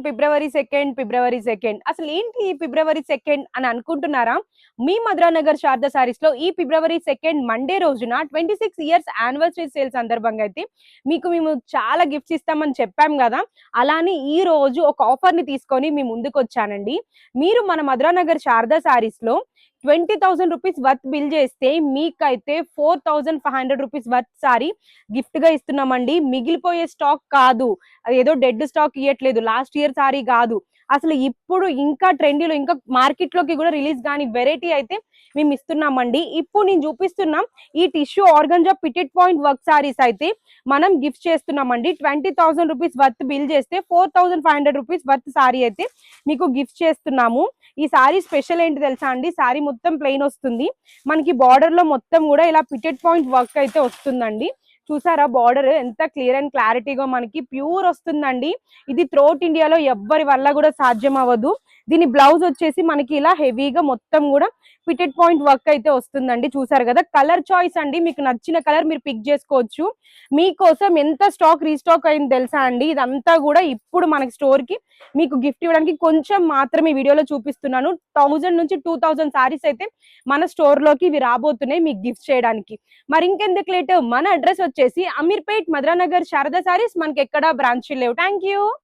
ఫిబ్రవరి 2 అసలు ఏంటి ఈ ఫిబ్రవరి 2 అని అనుకుంటున్నారా? మీ మధురానగర్ శారదా సారీస్ లో ఈ ఫిబ్రవరి 2 మండే రోజున 26 ఇయర్స్ యానివర్సరీ సేల్ సందర్భంగా అయితే మేము చాలా గిఫ్ట్స్ ఇస్తామని చెప్పాం కదా. అలానే ఈ రోజు ఒక ఆఫర్ ని తీసుకొని మీ ముందుకు వచ్చానండి. మీరు మన మధురానగర్ శారదా సారీస్ లో 20,000 రూపీస్ వర్త్ బిల్ చేస్తే మీకైతే 4,500 రూపీస్ వర్త్ సారీ గిఫ్ట్ గా ఇస్తున్నామండి. మిగిలిపోయే స్టాక్ కాదు, ఏదో డెడ్ స్టాక్ ఇవ్వట్లేదు, లాస్ట్ ఇయర్ సారీ కాదు. అసలు ఇప్పుడు ఇంకా ట్రెండీలో ఇంకా మార్కెట్ లోకి కూడా రిలీజ్ కాని వెరైటీ అయితే మేము ఇస్తున్నామండి. ఇప్పుడు నేను చూపిస్తున్నాం ఈ tissue organza petit point work saris అయితే మనం గిఫ్ట్ చేస్తున్నామండి. 20,000 రూపీస్ వర్త్ బిల్ చేస్తే 4,500 రూపీస్ వర్త్ సారీ అయితే మీకు గిఫ్ట్ చేస్తున్నాము. ఈ సారీ స్పెషల్ ఏంటి తెలుసా అండి? సారీ మొత్తం ప్లెయిన్ వస్తుంది, మనకి బార్డర్ లో మొత్తం కూడా ఇలా పిటెట్ పాయింట్ వర్క్ అయితే వస్తుందండి. చూసారా బార్డర్ ఎంత క్లియర్ అండ్ క్లారిటీగా మనకి ప్యూర్ వస్తుందండి. ఇది త్రోట్ ఇండియాలో ఎవ్వరి వల్ల కూడా సాధ్యం అవ్వదు. దీని బ్లౌజ్ వచ్చేసి మనకి ఇలా హెవీగా మొత్తం కూడా పిటెట్ పాయింట్ వర్క్ అయితే వస్తుందండి. చూసారు కదా, కలర్ చాయిస్ అండి, మీకు నచ్చిన కలర్ మీరు పిక్ చేసుకోవచ్చు. మీకోసం ఎంత స్టాక్ రీస్టాక్ అయింది తెలుసా అండి? ఇదంతా కూడా ఇప్పుడు మనకి స్టోర్ కి మీకు గిఫ్ట్ ఇవ్వడానికి కొంచెం మాత్రమే వీడియోలో చూపిస్తున్నాను. 1000 నుంచి 2000 సారీస్ అయితే మన స్టోర్ లోకి ఇవి రాబోతున్నాయి మీకు గిఫ్ట్ చేయడానికి. మరి ఇంకెందుకు లేట్, మన అడ్రస్ వచ్చేసి అమీర్పేట్ మధురానగర్ శారదా సారీస్. మనకి ఎక్కడా బ్రాంచ్ లేవు. Thank you.